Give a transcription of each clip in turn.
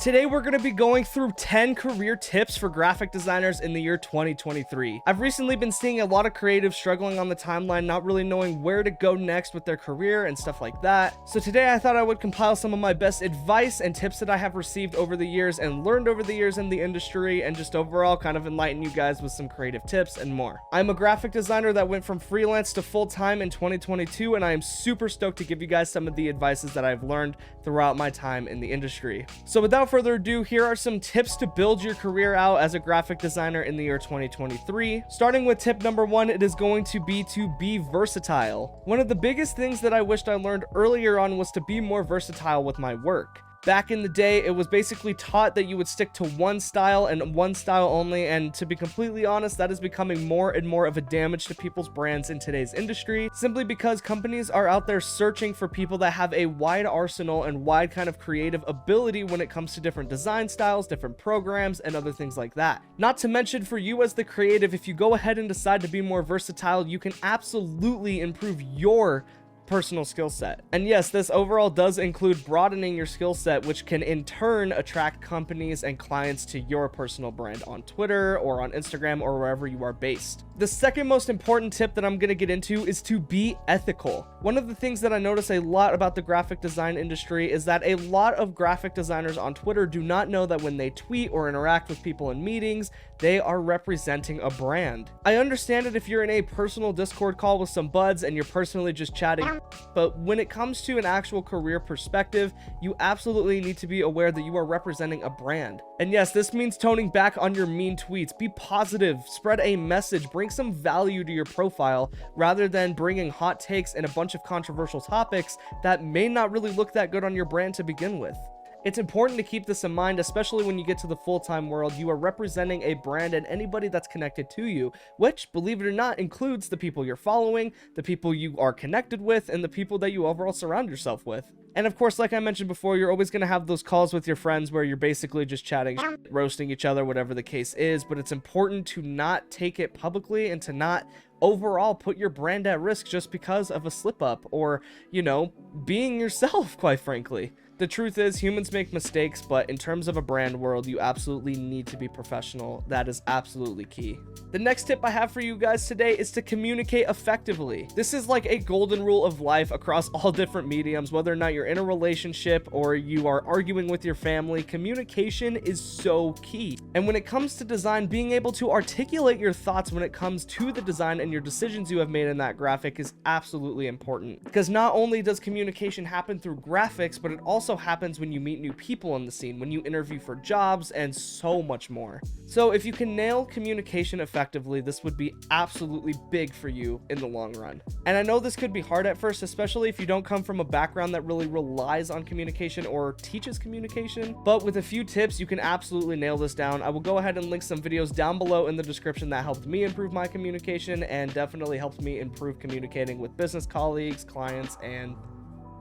Today we're going to be going through 10 career tips for graphic designers in the year 2023. I've recently been seeing a lot of creatives struggling on the timeline, not really knowing where to go next with their career and stuff like that. So today I thought I would compile some of my best advice and tips that I have received over the years and learned over the years in the industry, and just overall kind of enlighten you guys with some creative tips and more. I'm a graphic designer that went from freelance to full-time in 2022, and I am super stoked to give you guys some of the advices that I've learned throughout my time in the industry. So without further ado, here are some tips to build your career out as a graphic designer in the year 2023. Starting with tip number 1, it is going to be versatile. One of the biggest things that I wished I learned earlier on was to be more versatile with my work. Back in the day, it was basically taught that you would stick to one style and one style only, and to be completely honest, that is becoming more and more of a damage to people's brands in today's industry, simply because companies are out there searching for people that have a wide arsenal and wide kind of creative ability when it comes to different design styles, different programs, and other things like that. Not to mention, for you as the creative, if you go ahead and decide to be more versatile, you can absolutely improve your personal skill set. And yes, this overall does include broadening your skill set, which can in turn attract companies and clients to your personal brand on Twitter or on Instagram or wherever you are based. The second most important tip that I'm going to get into is to be ethical. One of the things that I notice a lot about the graphic design industry is that a lot of graphic designers on Twitter do not know that when they tweet or interact with people in meetings, they are representing a brand. I understand it if you're in a personal Discord call with some buds and you're personally just chatting, but when it comes to an actual career perspective, you absolutely need to be aware that you are representing a brand. And yes, this means toning back on your mean tweets. Be positive, spread a message, bring some value to your profile, rather than bringing hot takes and a bunch of controversial topics that may not really look that good on your brand to begin with. It's important to keep this in mind, especially when you get to the full-time world. You are representing a brand and anybody that's connected to you, which, believe it or not, includes the people you're following, the people you are connected with, and the people that you overall surround yourself with. And of course, like I mentioned before, you're always going to have those calls with your friends where you're basically just chatting, roasting each other, whatever the case is, but it's important to not take it publicly and to not overall put your brand at risk just because of a slip up or, you know, being yourself, quite frankly. The truth is, humans make mistakes, but in terms of a brand world, you absolutely need to be professional. That is absolutely key. The next tip I have for you guys today is to communicate effectively. This is like a golden rule of life across all different mediums, whether or not you're in a relationship or you are arguing with your family. Communication is so key. And when it comes to design, being able to articulate your thoughts when it comes to the design and your decisions you have made in that graphic is absolutely important. Because not only does communication happen through graphics, but it also happens when you meet new people in the scene, when you interview for jobs, and so much more. So if you can nail communication effectively, this would be absolutely big for you in the long run. And I know this could be hard at first, especially if you don't come from a background that really relies on communication or teaches communication, but with a few tips, you can absolutely nail this down. I will go ahead and link some videos down below in the description that helped me improve my communication and definitely helped me improve communicating with business colleagues, clients, and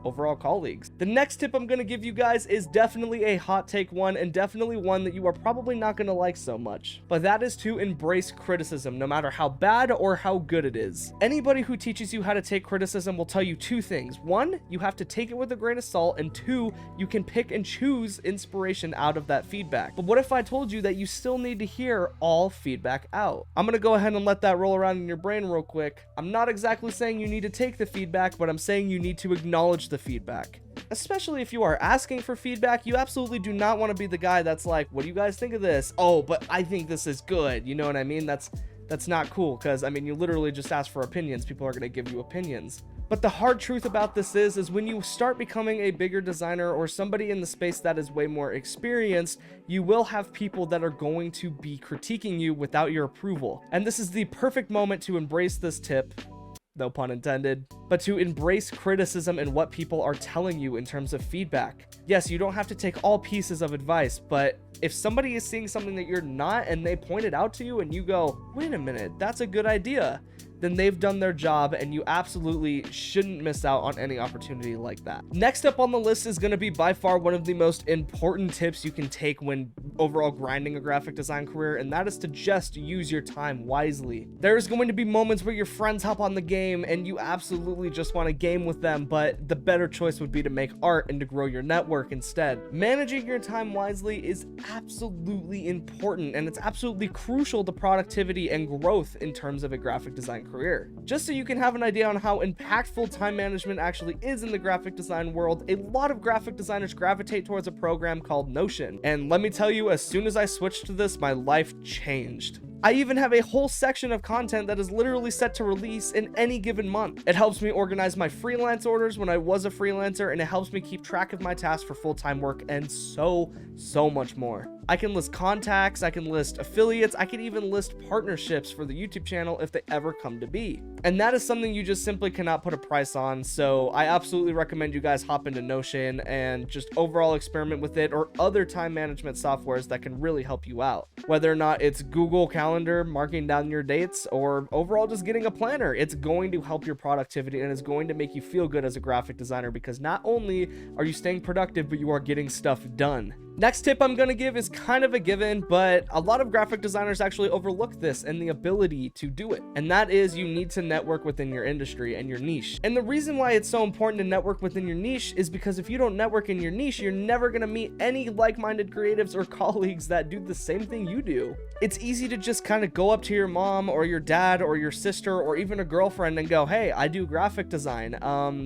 overall colleagues. The next tip I'm going to give you guys is definitely a hot take one, and definitely one that you are probably not going to like so much, but that is to embrace criticism, no matter how bad or how good it is. Anybody who teaches you how to take criticism will tell you two things. One, you have to take it with a grain of salt, and two, you can pick and choose inspiration out of that feedback. But what if I told you that you still need to hear all feedback out? I'm going to go ahead and let that roll around in your brain real quick. I'm not exactly saying you need to take the feedback, but I'm saying you need to acknowledge the feedback. Especially if you are asking for feedback, you absolutely do not want to be the guy that's like, what do you guys think of this? Oh, but I think this is good. You know what I mean? That's not cool, because I mean, you literally just ask for opinions. People are going to give you opinions. But the hard truth about this is when you start becoming a bigger designer or somebody in the space that is way more experienced, you will have people that are going to be critiquing you without your approval. And this is the perfect moment to embrace this tip. No pun intended, but to embrace criticism and what people are telling you in terms of feedback. Yes, you don't have to take all pieces of advice, but if somebody is seeing something that you're not and they point it out to you and you go, wait a minute, that's a good idea, then they've done their job, and you absolutely shouldn't miss out on any opportunity like that. Next up on the list is going to be by far one of the most important tips you can take when overall grinding a graphic design career, and that is to just use your time wisely. There's going to be moments where your friends hop on the game and you absolutely just want to game with them, but the better choice would be to make art and to grow your network instead. Managing your time wisely is absolutely important, and it's absolutely crucial to productivity and growth in terms of a graphic design career. Just so you can have an idea on how impactful time management actually is in the graphic design world, a lot of graphic designers gravitate towards a program called Notion. And let me tell you, as soon as I switched to this, my life changed. I even have a whole section of content that is literally set to release in any given month. It helps me organize my freelance orders when I was a freelancer, and it helps me keep track of my tasks for full-time work, and so much more. I can list contacts, I can list affiliates, I can even list partnerships for the YouTube channel if they ever come to be. And that is something you just simply cannot put a price on, so I absolutely recommend you guys hop into Notion and just overall experiment with it, or other time management softwares that can really help you out. Whether or not it's Google Calendar, marking down your dates, or overall just getting a planner, it's going to help your productivity and it's going to make you feel good as a graphic designer, because not only are you staying productive, but you are getting stuff done. Next tip I'm going to give is kind of a given, but a lot of graphic designers actually overlook this and the ability to do it. And that is, you need to network within your industry and your niche. And the reason why it's so important to network within your niche is because if you don't network in your niche, you're never going to meet any like-minded creatives or colleagues that do the same thing you do. It's easy to just kind of go up to your mom or your dad or your sister or even a girlfriend and go, hey, I do graphic design.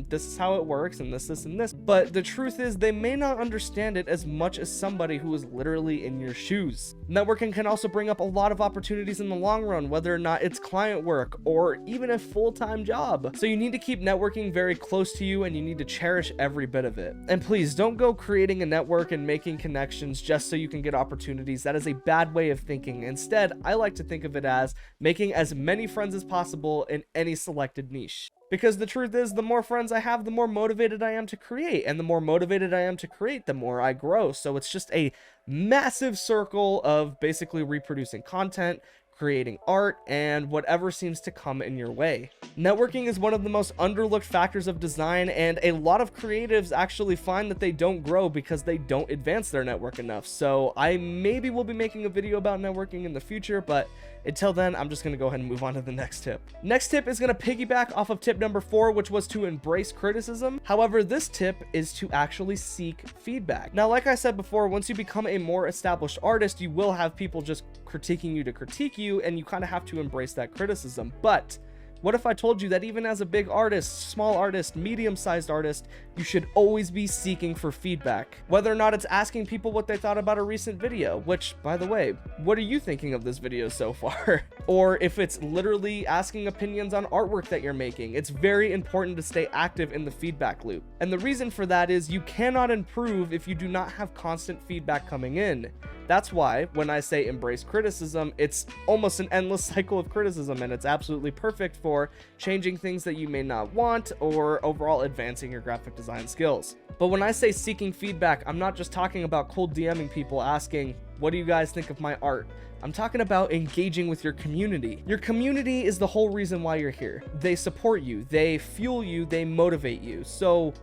This is how it works, and this, and this. But the truth is, they may not understand it as much as somebody who is literally in your shoes. Networking can also bring up a lot of opportunities in the long run, whether or not it's client work or even a full-time job. So you need to keep networking very close to you, and you need to cherish every bit of it. And please don't go creating a network and making connections just so you can get opportunities. That is a bad way of thinking. Instead, I like to think of it as making as many friends as possible in any selected niche. Because the truth is, the more friends I have, the more motivated I am to create. And the more motivated I am to create, the more I grow. So it's just a massive circle of basically reproducing content, creating art, and whatever seems to come in your way. Networking is one of the most underlooked factors of design, and a lot of creatives actually find that they don't grow because they don't advance their network enough. So I maybe will be making a video about networking in the future, but until then, I'm just going to go ahead and move on to the next tip. Next tip is going to piggyback off of tip number 4, which was to embrace criticism. However, this tip is to actually seek feedback. Now, like I said before, once you become a more established artist, you will have people just critiquing you to critique you, and you kind of have to embrace that criticism. But what if I told you that even as a big artist, small artist, medium-sized artist, you should always be seeking for feedback? Whether or not it's asking people what they thought about a recent video, which, by the way, what are you thinking of this video so far? Or if it's literally asking opinions on artwork that you're making, it's very important to stay active in the feedback loop. And the reason for that is you cannot improve if you do not have constant feedback coming in. That's why when I say embrace criticism, it's almost an endless cycle of criticism, and it's absolutely perfect for changing things that you may not want or overall advancing your graphic design skills. But when I say seeking feedback, I'm not just talking about cold DMing people asking, what do you guys think of my art? I'm talking about engaging with your community. Your community is the whole reason why you're here. They support you, they fuel you, they motivate you. So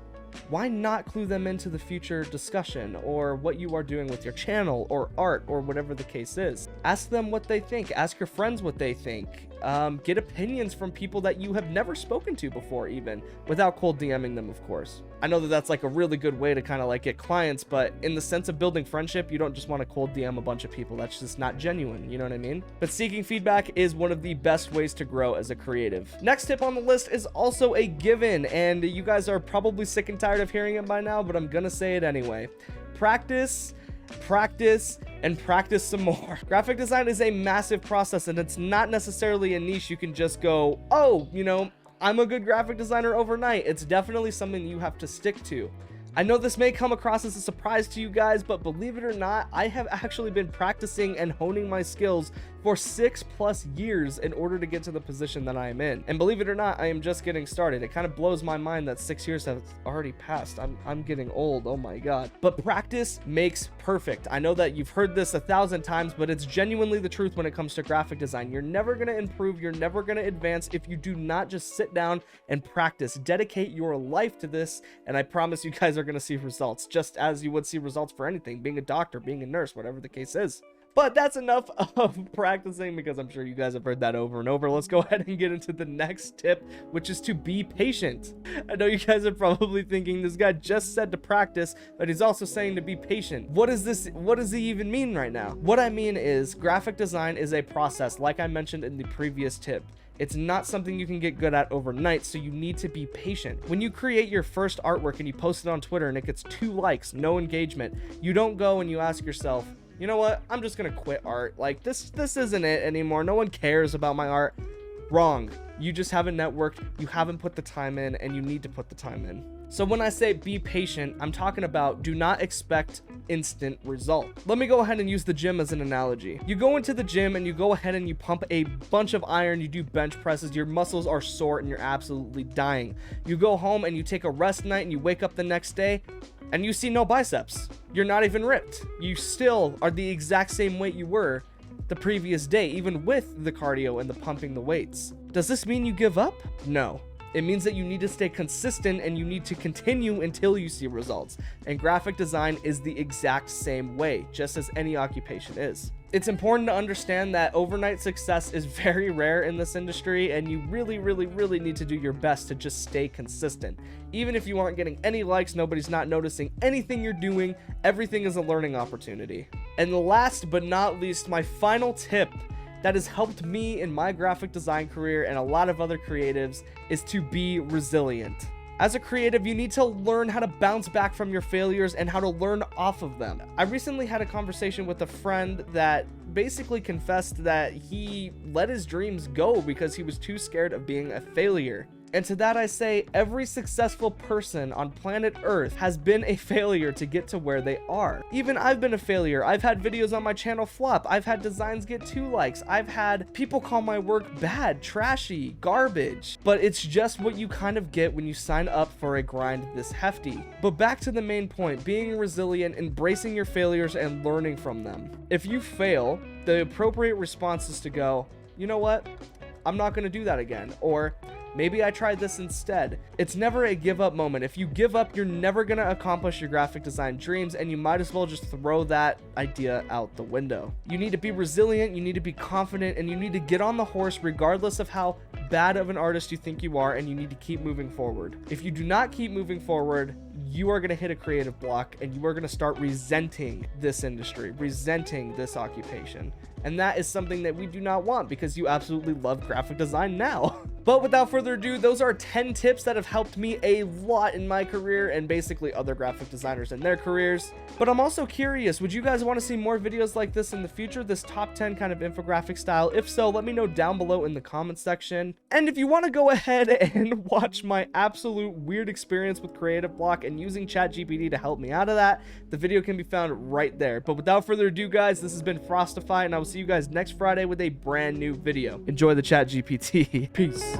why not clue them into the future discussion or what you are doing with your channel or art or whatever the case is? Ask them what they think. Ask your friends what they think. Get opinions from people that you have never spoken to before, even without cold DMing them, of course. I know that that's like a really good way to kind of like get clients, but in the sense of building friendship, you don't just want to cold DM a bunch of people. That's just not genuine, you know what I mean? But seeking feedback is one of the best ways to grow as a creative. Next tip on the list is also a given, and you guys are probably sick and tired of hearing it by now, but I'm gonna say it anyway. Practice, and practice some more. Graphic design is a massive process, and it's not necessarily a niche you can just go, oh, you know, I'm a good graphic designer overnight. It's definitely something you have to stick to. I know this may come across as a surprise to you guys, but believe it or not, I have actually been practicing and honing my skills for 6+ years in order to get to the position that I am in. And believe it or not, I am just getting started. It kind of blows my mind that 6 years have already passed. I'm getting old, oh my god. But practice makes perfect. I know that you've heard this 1,000 times, but it's genuinely the truth when it comes to graphic design. You're never going to improve, you're never going to advance if you do not just sit down and practice. Dedicate your life to this, and I promise you guys are going to see results, just as you would see results for anything, being a doctor, being a nurse, whatever the case is. But that's enough of practicing, because I'm sure you guys have heard that over and over. Let's go ahead and get into the next tip, which is to be patient. I know you guys are probably thinking, this guy just said to practice, but he's also saying to be patient. What is this? What does he even mean right now? What I mean is, graphic design is a process, like I mentioned in the previous tip. It's not something you can get good at overnight, so you need to be patient. When you create your first artwork and you post it on Twitter and it gets 2 likes, no engagement, you don't go and you ask yourself, you know what, I'm just gonna quit art. Like, this isn't it anymore. No one cares about my art. Wrong. You just haven't networked, you haven't put the time in, and you need to put the time in. So when I say be patient, I'm talking about do not expect instant result. Let me go ahead and use the gym as an analogy. You go into the gym and you go ahead and you pump a bunch of iron, you do bench presses, your muscles are sore and you're absolutely dying. You go home and you take a rest night and you wake up the next day and you see no biceps. You're not even ripped. You still are the exact same weight you were the previous day, even with the cardio and the pumping the weights. Does this mean you give up? No. It means that you need to stay consistent and you need to continue until you see results. And graphic design is the exact same way, just as any occupation is. It's important to understand that overnight success is very rare in this industry, and you really need to do your best to just stay consistent. Even if you aren't getting any likes, nobody's not noticing anything you're doing, everything is a learning opportunity. And last but not least, my final tip that has helped me in my graphic design career and a lot of other creatives is to be resilient. As a creative, you need to learn how to bounce back from your failures and how to learn off of them. I recently had a conversation with a friend that basically confessed that he let his dreams go because he was too scared of being a failure. And to that I say, every successful person on planet Earth has been a failure to get to where they are. Even I've been a failure. I've had videos on my channel flop. I've had designs get 2 likes. I've had people call my work bad, trashy, garbage. But it's just what you kind of get when you sign up for a grind this hefty. But back to the main point, being resilient, embracing your failures and learning from them. If you fail, the appropriate response is to go, you know what? I'm not gonna do that again. Or, maybe I tried this instead. It's never a give up moment. If you give up, you're never gonna accomplish your graphic design dreams, and you might as well just throw that idea out the window. You need to be resilient, you need to be confident, and you need to get on the horse regardless of how bad of an artist you think you are, and you need to keep moving forward. If you do not keep moving forward, you are gonna hit a creative block, and you are gonna start resenting this industry, resenting this occupation. And that is something that we do not want, because you absolutely love graphic design now. But without further ado, those are 10 tips that have helped me a lot in my career and basically other graphic designers in their careers. But I'm also curious, would you guys want to see more videos like this in the future, this top 10 kind of infographic style? If so, let me know down below in the comment section. And if you want to go ahead and watch my absolute weird experience with Creative Block and using ChatGPT to help me out of that, the video can be found right there. But without further ado, guys, this has been Frostify, and I will see you guys next Friday with a brand new video. Enjoy the ChatGPT. Peace.